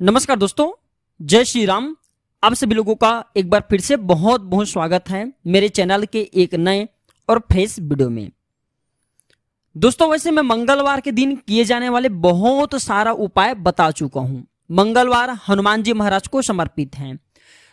नमस्कार दोस्तों, जय श्री राम। आप सभी लोगों का एक बार फिर से बहुत बहुत स्वागत है मेरे चैनल के एक नए और फ्रेश वीडियो में। दोस्तों, वैसे मैं मंगलवार के दिन किए जाने वाले बहुत सारा उपाय बता चुका हूं। मंगलवार हनुमान जी महाराज को समर्पित हैं।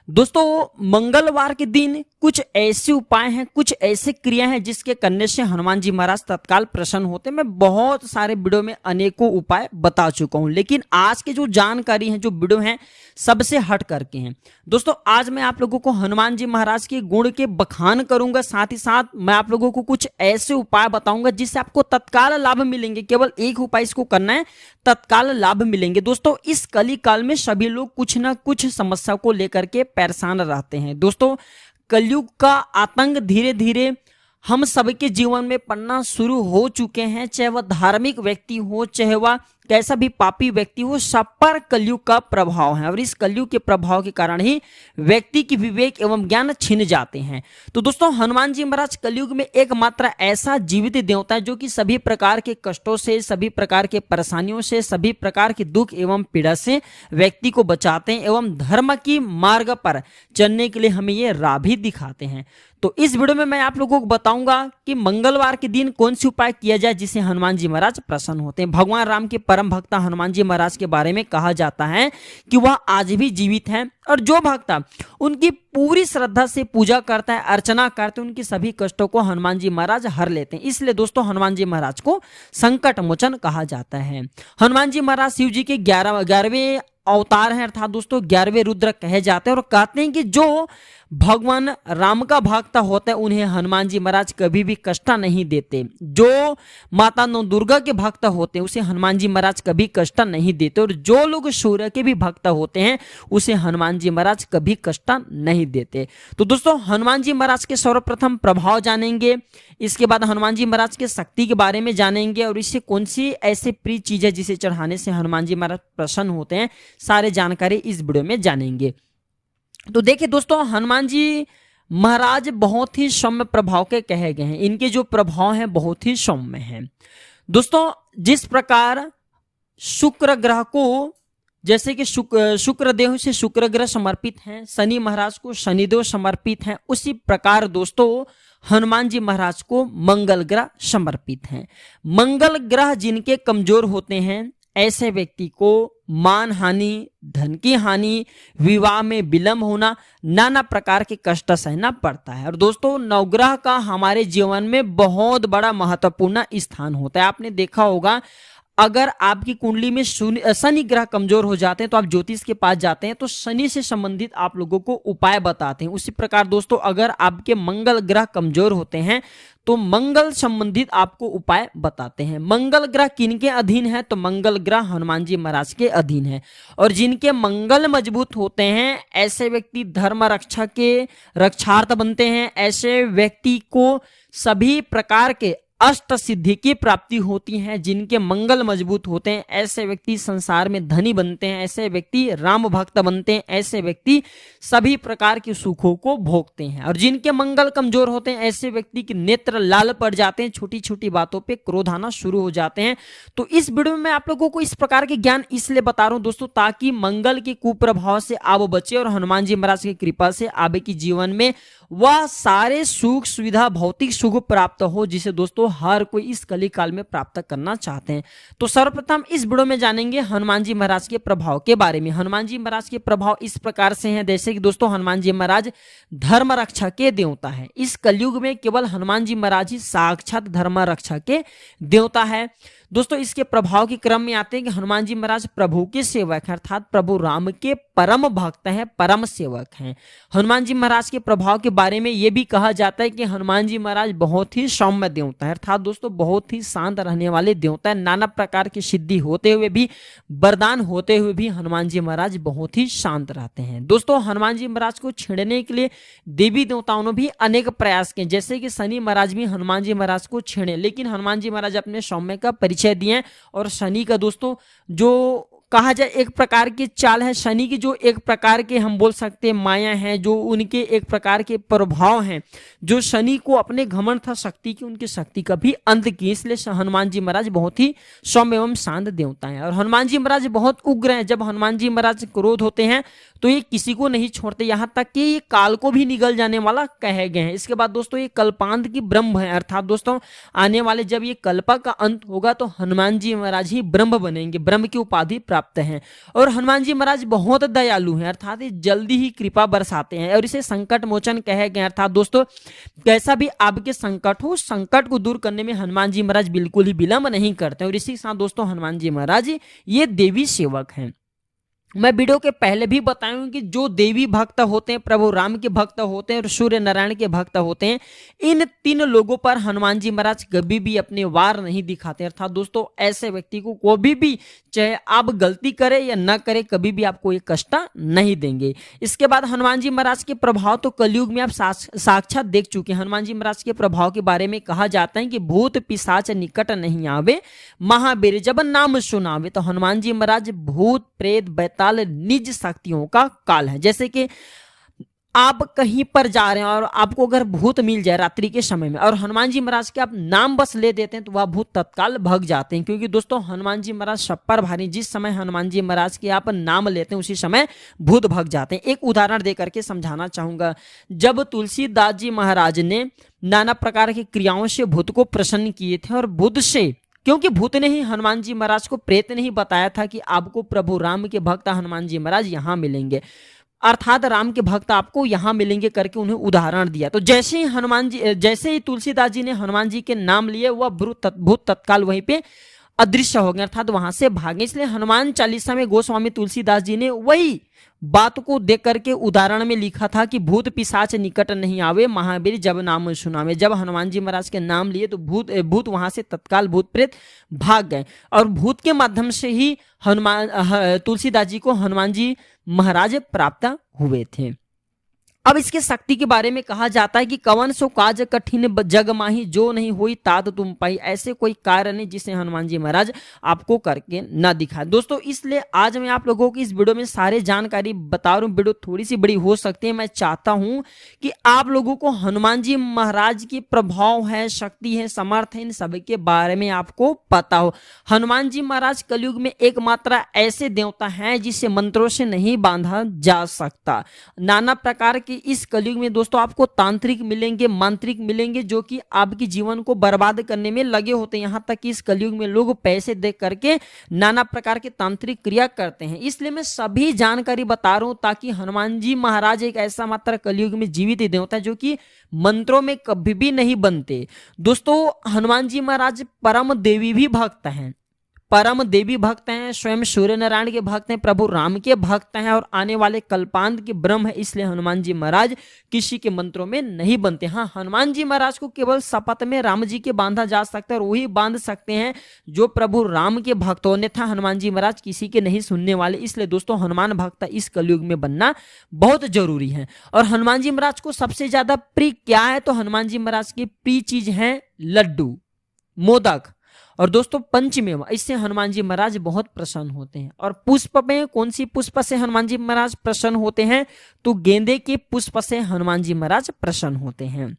दोस्तों, मंगलवार के दिन कुछ ऐसे उपाय हैं, कुछ ऐसे क्रिया हैं जिसके करने से हनुमान जी महाराज तत्काल प्रसन्न होते हैं। मैं बहुत सारे वीडियो में अनेकों उपाय बता चुका हूं, लेकिन आज के जो जानकारी है, जो वीडियो हैं, सबसे हट करके हैं। दोस्तों, आज मैं आप लोगों को हनुमान जी महाराज के गुण के बखान करूंगा, साथ ही साथ मैं आप लोगों को कुछ ऐसे उपाय बताऊंगा जिससे आपको तत्काल लाभ मिलेंगे। केवल एक उपाय इसको करना है, तत्काल लाभ मिलेंगे। दोस्तों, इस कली काल में सभी लोग कुछ ना कुछ समस्या को लेकर के परेशान रहते हैं। दोस्तों, कलयुग का आतंक धीरे धीरे हम सबके जीवन में पड़ना शुरू हो चुके हैं। चाहे वह धार्मिक व्यक्ति हो, चाहे वह कैसा भी पापी व्यक्ति हो, सब पर कलयुग का प्रभाव है और इस कलयुग के प्रभाव के कारण ही व्यक्ति की विवेक एवं ज्ञान छिन जाते हैं। तो दोस्तों, हनुमान जी महाराज कलयुग में एकमात्र ऐसा जीवित देवता है जो कि सभी प्रकार के कष्टों से, सभी प्रकार के परेशानियों से, सभी प्रकार के दुख एवं पीड़ा से व्यक्ति को बचाते हैं एवं धर्म की मार्ग पर चलने के लिए हमें ये राह भी दिखाते हैं। तो इस वीडियो में मैं आप लोगों को बताऊंगा कि मंगलवार के दिन कौन सी उपाय किया जाए जिससे हनुमान जी महाराज प्रसन्न होते हैं। भगवान राम के परम भक्त हनुमान जी महाराज के बारे में कहा जाता है कि वह आज भी जीवित हैं और जो भक्त उनकी पूरी श्रद्धा से पूजा करता है, अर्चना करते हैं, उनकी सभी कष्टों को हनुमान जी महाराज हर लेते हैं। इसलिए दोस्तों, हनुमान जी महाराज को संकट मोचन कहा जाता है। हनुमान जी महाराज शिव जी के 11वें अवतार हैं, अर्थात दोस्तों 11वें रुद्र कहे जाते हैं और कहते हैं कि जो भगवान राम का भक्त होता है उन्हें हनुमान जी महाराज कभी भी कष्ट नहीं देते। जो माता नौ दुर्गा के भक्त होते हैं उसे हनुमान जी महाराज कभी कष्ट नहीं देते और जो लोग सूर्य के भी भक्त होते हैं उसे हनुमान जी महाराज कभी कष्ट नहीं देते। तो दोस्तों, हनुमान जी महाराज के सर्वप्रथम प्रभाव जानेंगे, इसके बाद हनुमान जी महाराज के शक्ति के बारे में जानेंगे और इससे कौन सी ऐसी प्रिय चीज है जिसे चढ़ाने से हनुमान जी महाराज प्रसन्न होते हैं, सारे जानकारी इस वीडियो में जानेंगे। तो देखिए दोस्तों, हनुमान जी महाराज बहुत ही सौम्य प्रभाव के कहे गए हैं। इनके जो प्रभाव हैं बहुत ही सौम्य हैं। दोस्तों, जिस प्रकार शुक्र ग्रह को, जैसे कि शुक्र देव से शुक्र ग्रह समर्पित हैं, शनि महाराज को शनिदेव समर्पित हैं, उसी प्रकार दोस्तों हनुमान जी महाराज को मंगल ग्रह समर्पित हैं। मंगल ग्रह जिनके कमजोर होते हैं ऐसे व्यक्ति को मान हानि, धन की हानि, विवाह में विलंब होना, नाना प्रकार के कष्ट सहना पड़ता है। और दोस्तों, नवग्रह का हमारे जीवन में बहुत बड़ा महत्वपूर्ण स्थान होता है। आपने देखा होगा, अगर आपकी कुंडली में शनि ग्रह कमजोर हो जाते हैं तो आप ज्योतिष के पास जाते हैं तो शनि से संबंधित आप लोगों को उपाय बताते हैं। उसी प्रकार दोस्तों, अगर आपके मंगल ग्रह कमजोर होते हैं तो मंगल संबंधित आपको उपाय बताते हैं। मंगल ग्रह किनके अधीन है? तो मंगल ग्रह हनुमान जी महाराज के अधीन है और जिनके मंगल मजबूत होते हैं ऐसे व्यक्ति धर्म रक्षा के रक्षार्थ बनते हैं। ऐसे व्यक्ति को सभी प्रकार के अष्ट सिद्धि की प्राप्ति होती है। जिनके मंगल मजबूत होते हैं ऐसे व्यक्ति संसार में धनी बनते हैं, ऐसे व्यक्ति राम भक्त बनते हैं, ऐसे व्यक्ति सभी प्रकार के सुखों को भोगते हैं। और जिनके मंगल कमजोर होते हैं ऐसे व्यक्ति के नेत्र लाल पड़ जाते हैं, छोटी छोटी बातों पे क्रोध आना शुरू हो जाते हैं। तो इस वीडियो में मैं आप लोगों को इस प्रकार के ज्ञान इसलिए बता रहा हूं दोस्तों, ताकि मंगल के कुप्रभाव से आप बचे और हनुमान जी महाराज की कृपा से आपके जीवन में वह सारे सुख सुविधा, भौतिक सुख प्राप्त हो जिसे दोस्तों हर कोई इस कली काल में प्राप्त करना चाहते हैं। तो सर्वप्रथम इस वीडियो में जानेंगे हनुमान जी महाराज के प्रभाव के बारे में। हनुमान जी महाराज के प्रभाव इस प्रकार से हैं, जैसे कि दोस्तों हनुमान जी महाराज धर्म रक्षा के देवता है। इस कलयुग में केवल हनुमान जी महाराज ही साक्षात धर्म रक्षा के देवता है। दोस्तों, इसके प्रभाव के क्रम में आते हैं कि हनुमान जी महाराज प्रभु के सेवक हैं, अर्थात प्रभु राम के परम भक्त हैं, परम सेवक हैं। हनुमान जी महाराज के प्रभाव के बारे में यह भी कहा जाता है कि हनुमान जी महाराज बहुत ही सौम्य देवता है, अर्थात दोस्तों बहुत ही शांत रहने वाले देवता है। नाना प्रकार की सिद्धि होते हुए भी, वरदान होते हुए भी हनुमान जी महाराज बहुत ही शांत रहते हैं। दोस्तों, हनुमान जी महाराज को छेड़ने के लिए देवी देवताओं ने भी अनेक प्रयास किए, जैसे कि शनि महाराज भी हनुमान जी महाराज को छेड़े, लेकिन हनुमान जी महाराज अपने सौम्य का परिचय दिए और शनि का दोस्तों जो कहा जाए एक प्रकार की चाल है शनि की, जो एक प्रकार के हम बोल सकते हैं माया है, जो उनके एक प्रकार के प्रभाव हैं, जो शनि को अपने घमंड था शक्ति की, उनकी शक्ति का भी अंत की। इसलिए हनुमान जी महाराज बहुत ही सौम्य एवं शांत देवता हैं। और हनुमान जी महाराज बहुत उग्र हैं। जब हनुमान जी महाराज क्रोध होते हैं तो ये किसी को नहीं छोड़ते, यहाँ तक कि ये काल को भी निगल जाने वाला कहे गए हैं। इसके बाद दोस्तों ये कल्पांत की ब्रह्म है, अर्थात दोस्तों आने वाले जब ये कल्प का अंत होगा तो हनुमान जी महाराज ही ब्रह्म बनेंगे, ब्रह्म की उपाधि प्राप्त है। और हनुमान जी महाराज बहुत दयालु हैं, अर्थात ये जल्दी ही कृपा बरसाते हैं और इसे संकट मोचन कहे गए। अर्थात दोस्तों कैसा भी आपके संकट हो, संकट को दूर करने में हनुमान जी महाराज बिल्कुल ही विलंब नहीं करते। और इसी के साथ दोस्तों हनुमान जी महाराज ये देवी सेवक हैं। मैं वीडियो के पहले भी बताऊं कि जो देवी भक्त होते हैं, प्रभु राम के भक्त होते हैं और सूर्य नारायण के भक्त होते हैं, इन 3 लोगों पर हनुमान जी महाराज कभी भी अपने वार नहीं दिखाते। अर्थात दोस्तों ऐसे व्यक्ति को कभी भी, चाहे आप गलती करें या न करें, कभी भी आपको ये कष्ट नहीं देंगे। इसके बाद हनुमान जी महाराज के प्रभाव तो कलयुग में आप साक्षात देख चुके हैं। हनुमान जी महाराज के प्रभाव के बारे में कहा जाता है कि भूत पिशाच निकट नहीं आवे, महावीर जब नाम सुनावे। तो हनुमान जी महाराज भूत प्रेत बैताल निज शक्तियों का काल है। जैसे कि आप कहीं पर जा रहे हैं और आपको अगर भूत मिल जाए रात्रि के समय में और हनुमान जी महाराज के आप नाम बस ले देते हैं तो वह भूत तत्काल भाग जाते हैं। क्योंकि दोस्तों हनुमान जी महाराज शप्पर भारी, जिस समय हनुमान जी महाराज के आप नाम लेते हैं उसी समय भूत भाग जाते हैं। एक उदाहरण दे करके समझाना चाहूंगा। जब तुलसीदास जी महाराज ने नाना प्रकार की क्रियाओं से भूत को प्रसन्न किए थे और बुद्ध से, क्योंकि भूत ने ही हनुमान जी महाराज को, प्रेत ने ही बताया था कि आपको प्रभु राम के भक्त हनुमान जी महाराज यहाँ मिलेंगे, अर्थात राम के भक्त आपको यहाँ मिलेंगे करके उन्हें उदाहरण दिया। तो जैसे ही तुलसीदास जी ने हनुमान जी के नाम लिए, वह भूत तत्काल वहीं पे अदृश्य हो गए, अर्थात वहां से भागे। इसलिए हनुमान चालीसा में गोस्वामी तुलसीदास जी ने वही बात को देख करके उदाहरण में लिखा था कि भूत पिशाच निकट नहीं आवे, महावीर जब नाम सुनावे। जब हनुमान जी महाराज के नाम लिए तो भूत वहां से तत्काल भूत प्रेत भाग गए और भूत के माध्यम से ही तुलसीदास जी को हनुमान जी महाराज प्राप्त हुए थे। अब इसके शक्ति के बारे में कहा जाता है कि कवन सो काज कठिन जग माही, जो नहीं हुई तात तुम पाई। ऐसे कोई कार्य नहीं जिसे हनुमान जी महाराज आपको करके ना दिखाए। दोस्तों इसलिए आज मैं आप लोगों की इस वीडियो में सारे जानकारी बता रहा हूँ। वीडियो थोड़ी सी बड़ी हो सकती है, मैं चाहता हूँ कि आप लोगों को हनुमान जी महाराज की प्रभाव है, शक्ति है, समर्थ है, इन सब के बारे में आपको पता हो। हनुमान जी महाराज कलयुग में एकमात्र ऐसे देवता हैं जिसे मंत्रों से नहीं बांधा जा सकता। नाना प्रकार के इस कलयुग में दोस्तों आपको तांत्रिक मिलेंगे, मांत्रिक मिलेंगे, जो कि आपके जीवन को बर्बाद करने में लगे होते हैं। यहाँ तक कि इस कलयुग में लोग पैसे दे करके नाना प्रकार के तांत्रिक क्रिया करते हैं। इसलिए मैं सभी जानकारी बता रहा हूं ताकि हनुमान जी महाराज एक ऐसा मात्र कलयुग में जीवित देवता है जो कि मंत्रों में कभी भी नहीं बनते। दोस्तों हनुमान जी महाराज परम देवी भी भक्त हैं, परम देवी भक्त हैं, स्वयं सूर्य नारायण के भक्त हैं, प्रभु राम के भक्त हैं और आने वाले कल्पांत के ब्रह्म है। इसलिए हनुमान जी महाराज किसी के मंत्रों में नहीं बनते। हाँ, हनुमान जी महाराज को केवल शपथ में राम जी के बांधा जा सकता है और वही बांध सकते हैं जो प्रभु राम के भक्त होने था। हनुमान जी महाराज किसी के नहीं सुनने वाले। इसलिए दोस्तों हनुमान भक्त इस कलयुग में बनना बहुत जरूरी है। और हनुमान जी महाराज को सबसे ज्यादा प्रिय क्या है, तो हनुमान जी महाराज की प्रिय चीज है लड्डू, मोदक और दोस्तों पंचमेवा। इससे हनुमान जी महाराज बहुत प्रसन्न होते हैं। और पुष्प में कौन सी पुष्प से हनुमान जी महाराज प्रसन्न होते हैं, तो गेंदे के पुष्प से हनुमान जी महाराज प्रसन्न होते हैं।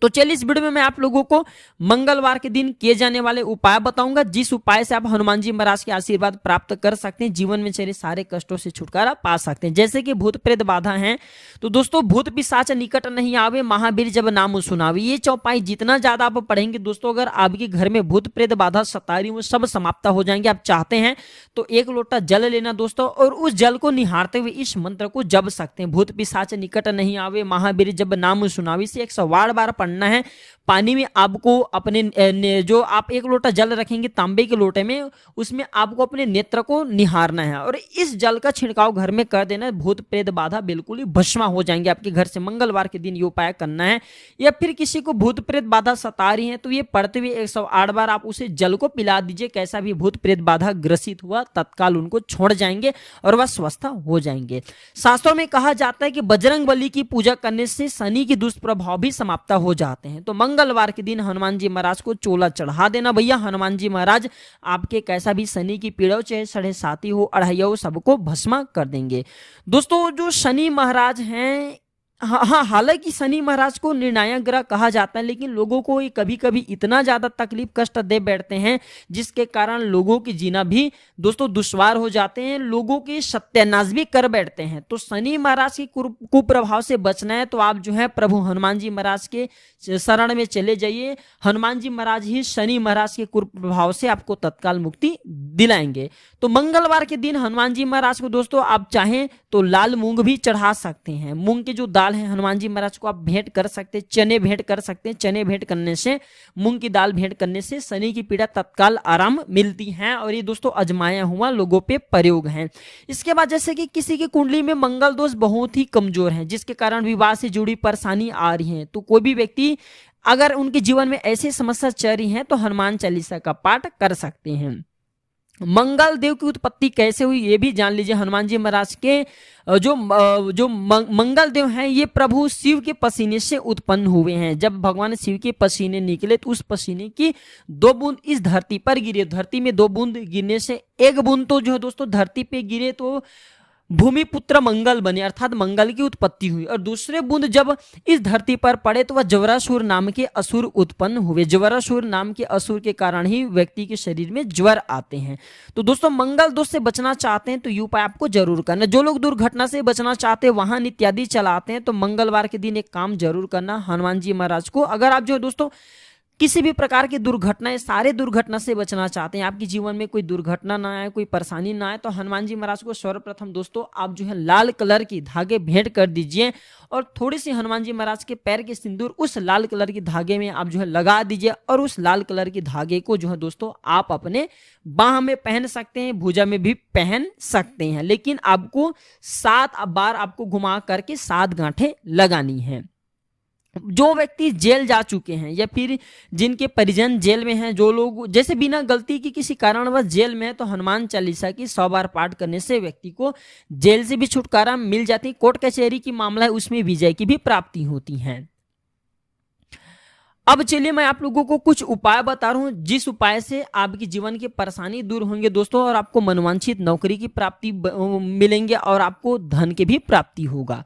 तो चलिए इस वीडियो में मैं आप लोगों को मंगलवार के दिन किए जाने वाले उपाय बताऊंगा, जिस उपाय से आप हनुमान जी महाराज के आशीर्वाद प्राप्त कर सकते हैं, जीवन में चले सारे कष्टों से छुटकारा पा सकते हैं। जैसे कि भूत प्रेत बाधा है, तो दोस्तों भूत पिशाच निकट नहीं आवे, महावीर जब नाम सुनावे। ये चौपाई जितना ज्यादा आप पढ़ेंगे दोस्तों, अगर आपके घर में भूत प्रेत बाधा सता रही वो सब समाप्त हो जाएंगे। आप चाहते हैं तो 1 लोटा जल लेना दोस्तों और उस जल को निहारते हुए इस मंत्र को जप सकते हैं। भूत पिशाच निकट नहीं आवे, महावीर जब नाम सुनावे से 108 बार पढ़ना है। पानी में आपको अपने जो आप 1 लोटा जल रखेंगे तांबे के लोटे में, उसमें आपको अपने नेत्र को निहारना है और इस जल का छिड़काव घर में कर देना है। भूत प्रेत बाधा बिल्कुल ही भस्म हो जाएंगे आपके घर से। मंगलवार के दिन ये उपाय करना है। या फिर किसी को भूत प्रेत बाधा सता रही है तो ये पढ़ते हुए 108 बार आप उसे जल को पिला दीजिए। कैसा भी भूत प्रेत बाधा ग्रसित हुआ तत्काल उनको छोड़ जाएंगे और वह स्वस्थ हो जाएंगे। शास्त्रों में कहा जाता है कि बजरंग बली की पूजा करने से शनि की दुष्प्रभाव भी समाप्त हो जाते हैं। तो मंगलवार के दिन हनुमान जी महाराज को चोला चढ़ा देना भैया। हनुमान जी महाराज आपके कैसा भी शनि की पीड़ा हो, चाहे 7.5 हो, 2.5 हो, सबको भस्मा कर देंगे। दोस्तों जो शनि महाराज हैं, हाँ, हालांकि शनि महाराज को निर्णायक ग्रह कहा जाता है, लेकिन लोगों को ये कभी कभी इतना ज्यादा तकलीफ कष्ट दे बैठते हैं जिसके कारण लोगों की जीना भी दोस्तों दुश्वार हो जाते हैं, लोगों की सत्यानाश भी कर बैठते हैं। तो शनि महाराज के कुप्रभाव से बचना है तो आप जो है प्रभु हनुमान जी महाराज के शरण में चले जाइए। हनुमान जी महाराज ही शनि महाराज के कुप्रभाव से आपको तत्काल मुक्ति दिलाएंगे। तो मंगलवार के दिन हनुमान जी महाराज को दोस्तों आप चाहें तो लाल मूंग भी चढ़ा सकते हैं। मूंग के जो दाल है हनुमान जी महाराज को आप भेंट कर सकते हैं, चने भेंट कर सकते हैं। चने भेंट करने से, मूंग की दाल भेंट करने से शनि की पीड़ा तत्काल आराम मिलती है और ये दोस्तों आजमाया हुआ लोगों पे प्रयोग है। इसके बाद जैसे कि किसी की कुंडली में मंगल दोष बहुत ही कमजोर है जिसके कारण विवाह से जुड़ी परेशानी आ रही है, तो कोई भी व्यक्ति अगर उनके जीवन में ऐसी समस्या चल रही है तो हनुमान चालीसा का पाठ कर सकते हैं। मंगल देव की उत्पत्ति कैसे हुई ये भी जान लीजिए। हनुमान जी महाराज के जो मंगल देव हैं ये प्रभु शिव के पसीने से उत्पन्न हुए हैं। जब भगवान शिव के पसीने निकले तो उस पसीने की 2 बूंद इस धरती पर गिरे। धरती में 2 बूंद गिरने से एक बूंद तो जो है दोस्तों धरती पे गिरे तो भूमिपुत्र मंगल बने, अर्थात मंगल की उत्पत्ति हुई। और दूसरे बूंद जब इस धरती पर पड़े तो वह ज्वरासुर नाम के असुर उत्पन्न हुए। ज्वरासुर नाम के असुर के कारण ही व्यक्ति के शरीर में ज्वर आते हैं। तो दोस्तों मंगल दोष से बचना चाहते हैं तो ये उपाय आपको जरूर करना। जो लोग दुर्घटना से बचना चाहते हैं, वाहन इत्यादि चलाते हैं, तो मंगलवार के दिन एक काम जरूर करना। हनुमान जी महाराज को अगर आप जो है दोस्तों किसी भी प्रकार की दुर्घटनाएं, सारे दुर्घटना से बचना चाहते हैं, आपके जीवन में कोई दुर्घटना ना आए, कोई परेशानी ना आए, तो हनुमान जी महाराज को सर्वप्रथम दोस्तों आप जो है लाल कलर की धागे भेंट कर दीजिए और थोड़ी सी हनुमान जी महाराज के पैर के सिंदूर उस लाल कलर की धागे में आप जो है लगा दीजिए और उस लाल कलर की धागे को जो है दोस्तों आप अपने बाह में पहन सकते हैं, भुजा में भी पहन सकते हैं, लेकिन आपको 7 बार आपको घुमा करके 7 गांठें लगानी है। जो व्यक्ति जेल जा चुके हैं या फिर जिनके परिजन जेल में हैं, जो लोग जैसे बिना गलती की किसी कारणवश जेल में है, तो हनुमान चालीसा की 100 बार पाठ करने से व्यक्ति को जेल से भी छुटकारा मिल जाती है। कोर्ट कचहरी की मामला है उसमें विजय की भी प्राप्ति होती है। अब चलिए मैं आप लोगों को कुछ उपाय बता रहा हूं जिस उपाय से आपके जीवन की परेशानी दूर होंगे दोस्तों और आपको मनवांछित नौकरी की प्राप्ति मिलेंगे और आपको धन की भी प्राप्ति होगा।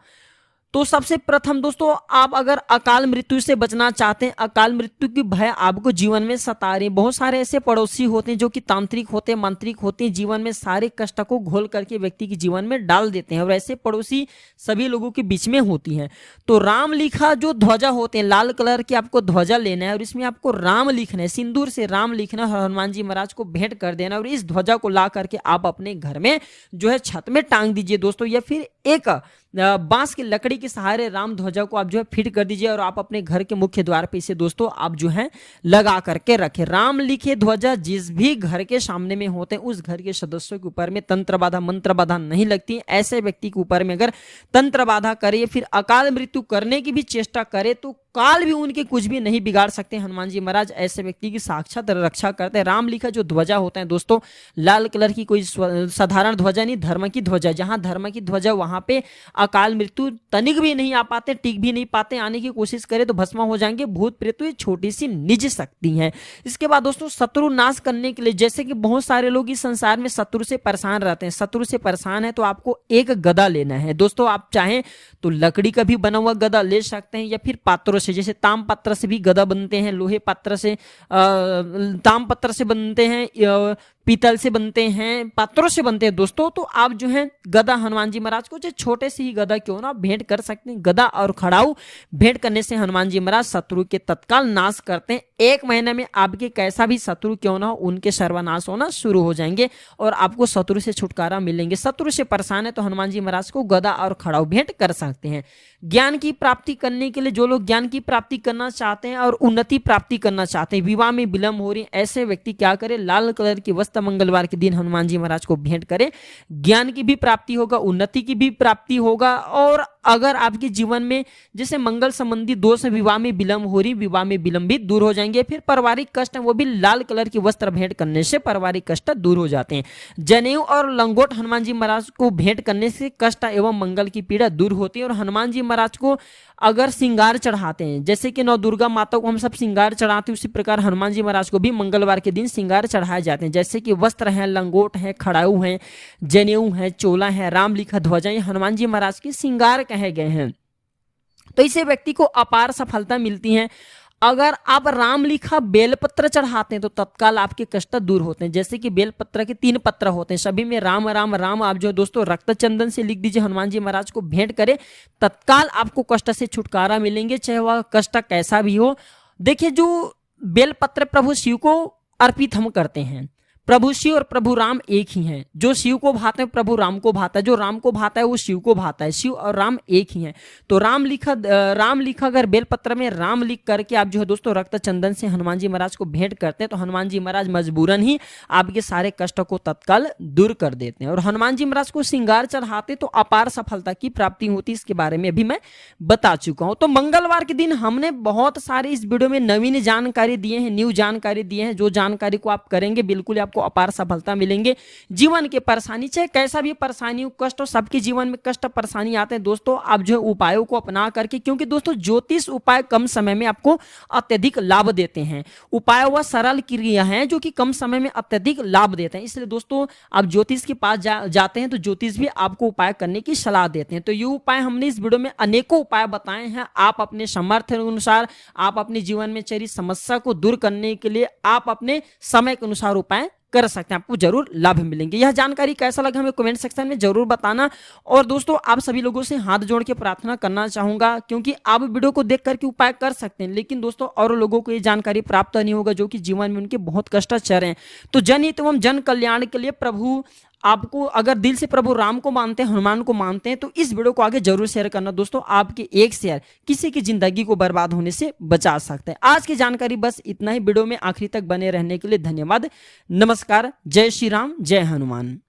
तो सबसे प्रथम दोस्तों आप अगर अकाल मृत्यु से बचना चाहते हैं, अकाल मृत्यु की भय आपको जीवन में सता रही, बहुत सारे ऐसे पड़ोसी होते हैं जो कि तांत्रिक होते हैं, मांत्रिक होते हैं, जीवन में सारे कष्ट को घोल करके व्यक्ति के जीवन में डाल देते हैं और ऐसे पड़ोसी सभी लोगों के बीच में होती हैं। तो राम लिखा जो ध्वजा होते हैं, लाल कलर की आपको ध्वजा लेना है और इसमें आपको राम लिखना है, सिंदूर से राम लिखना है, हनुमान जी महाराज को भेंट कर देना और इस ध्वजा को ला करके आप अपने घर में जो है छत में टांग दीजिए दोस्तों, या फिर एक बांस की लकड़ी के सहारे राम ध्वजा को आप जो है फिट कर दीजिए और आप अपने घर के मुख्य द्वार पे इसे दोस्तों आप जो है लगा करके रखें। राम लिखे ध्वजा जिस भी घर के सामने में होते हैं उस घर के सदस्यों के ऊपर में तंत्र बाधा मंत्र बाधा नहीं लगती। ऐसे व्यक्ति के ऊपर में अगर तंत्र बाधा करे फिर अकाल मृत्यु करने की भी चेष्टा करे तो काल भी उनके कुछ भी नहीं बिगाड़ सकते। हनुमान जी महाराज ऐसे व्यक्ति की साक्षात रक्षा करते हैं। राम लिखा जो ध्वजा होता है दोस्तों, लाल कलर की कोई साधारण ध्वजा नहीं, धर्म की ध्वजा, जहां धर्म की ध्वजा वहां पे अकाल मृत्यु तनिक भी नहीं आ पाते, टिक भी नहीं पाते, आने की कोशिश करे तो भस्म हो जाएंगे। भूत प्रेत ये छोटी सी निज शक्ति है। इसके बाद दोस्तों शत्रु नाश करने के लिए, जैसे कि बहुत सारे लोग इस संसार में शत्रु से परेशान रहते हैं, शत्रु से परेशान है तो आपको एक गदा लेना है दोस्तों। आप चाहें तो लकड़ी का भी बना हुआ गदा ले सकते हैं या फिर पात्रों से, जैसे ताम पत्र से भी गदा बनते हैं, लोहे पत्र से ताम पत्र से बनते हैं, पीतल से बनते हैं, पात्रों से बनते हैं दोस्तों। तो आप जो है गदा हनुमान जी महाराज को जो छोटे से ही गदा क्यों ना भेंट कर सकते हैं। गदा और खड़ाऊ भेंट करने से हनुमान जी महाराज शत्रु के तत्काल नाश करते हैं। 1 महीने में आपके कैसा भी शत्रु क्यों ना हो उनके सर्वनाश होना शुरू हो जाएंगे और आपको शत्रु से छुटकारा मिलेंगे। शत्रु से परेशान है तो हनुमान जी महाराज को गदा और खड़ाऊ भेंट कर सकते हैं। ज्ञान की प्राप्ति करने के लिए, जो लोग ज्ञान की प्राप्ति करना चाहते हैं और उन्नति प्राप्ति करना चाहते हैं, विवाह में विलंब हो रही है, ऐसे व्यक्ति क्या करे, लाल कलर की वस्त्र मंगलवार के दिन हनुमान जी महाराज को भेंट करें। ज्ञान की भी प्राप्ति होगा, उन्नति की भी प्राप्ति होगा और अगर आपके जीवन में जैसे मंगल संबंधी दोष, विवाह में विलंब हो रही, विवाह में विलंब भी दूर हो जाएंगे। फिर पारिवारिक कष्ट है वो भी लाल कलर की वस्त्र भेंट करने से पारिवारिक कष्ट दूर हो जाते हैं। जनेऊ और लंगोट हनुमान जी महाराज को भेंट करने से कष्ट एवं मंगल की पीड़ा दूर होती है। और हनुमान जी महाराज को अगर श्रृंगार चढ़ाते हैं, जैसे कि नौ दुर्गा माता को हम सब श्रृंगार चढ़ाते हैं, उसी प्रकार हनुमान जी महाराज को भी मंगलवार के दिन श्रृंगार चढ़ाए जाते हैं। जैसे कि वस्त्र है, लंगोट है, खड़ाऊ है, जनेऊ है, चोला है, राम लिखा ध्वजा, ये हनुमान जी महाराज के श्रृंगार कहे गए हैं। तो इससे व्यक्ति को अपार सफलता मिलती है। अगर आप राम लिखा बेलपत्र चढ़ाते हैं तो तत्काल आपके कष्ट दूर होते हैं। जैसे कि बेलपत्र के 3 पत्र होते हैं, सभी में राम राम राम। आप जो दोस्तों रक्त चंदन से लिख दीजिए, हनुमान जी महाराज को भेंट करें, तत्काल आपको कष्ट से छुटकारा मिलेंगे, चाहे वह कष्ट कैसा भी हो। देखिए, जो बेलपत्र प्रभु शिव को अर्पित हम करते हैं, प्रभु शिव और प्रभु राम एक ही हैं। जो शिव को भाता है प्रभु राम को भाता है, जो राम को भाता है वो शिव को भाता है। शिव और राम एक ही हैं। तो राम लिखा अगर बेलपत्र में राम लिख करके आप जो है दोस्तों रक्त चंदन से हनुमान जी महाराज को भेंट करते हैं तो हनुमान जी महाराज मजबूरन ही आपके सारे कष्टों को तत्काल दूर कर देते हैं। और हनुमान जी महाराज को श्रृंगार चढ़ाते तो अपार सफलता की प्राप्ति होती, इसके बारे में अभी मैं बता चुका हूं। तो मंगलवार के दिन हमने बहुत सारे इस वीडियो में नवीन जानकारी दिए हैं, न्यू जानकारी दिए हैं। जो जानकारी को आप करेंगे बिल्कुल आपको अपार सफलता मिलेंगे। जीवन के परेशानी, चाहे कैसा भी परेशानी हो, कष्ट हो, सबके जीवन में कष्ट परेशानी आते हैं दोस्तों। आप जो है उपायों को अपना करके, क्योंकि दोस्तों ज्योतिष उपाय कम समय में आपको अत्यधिक लाभ देते हैं। उपाय वह सरल क्रिया है जो कि कम समय में अत्यधिक लाभ देते हैं। इसलिए दोस्तों आप ज्योतिष के पास जाते हैं तो ज्योतिष भी आपको उपाय करने की सलाह देते हैं। तो ये उपाय हमने इस वीडियो में अनेकों उपाय बताए हैं। आप अपने सामर्थ्य अनुसार, आप अपने जीवन में चल रही समस्या को दूर करने के लिए आप अपने समय के अनुसार उपाय कर सकते हैं, आपको जरूर लाभ मिलेंगे। यह जानकारी कैसा लगा हमें कमेंट सेक्शन में जरूर बताना। और दोस्तों आप सभी लोगों से हाथ जोड़ के प्रार्थना करना चाहूंगा, क्योंकि आप वीडियो को देख करके उपाय कर सकते हैं, लेकिन दोस्तों और लोगों को ये जानकारी प्राप्त नहीं होगा जो कि जीवन में उनके बहुत कष्ट चल रहे हैं। तो जनहित एवं जन कल्याण के लिए प्रभु आपको अगर दिल से प्रभु राम को मानते हैं, हनुमान को मानते हैं, तो इस वीडियो को आगे जरूर शेयर करना दोस्तों। आपके एक शेयर किसी की जिंदगी को बर्बाद होने से बचा सकता है। आज की जानकारी बस इतना ही। वीडियो में आखिरी तक बने रहने के लिए धन्यवाद। नमस्कार। जय श्री राम, जय हनुमान।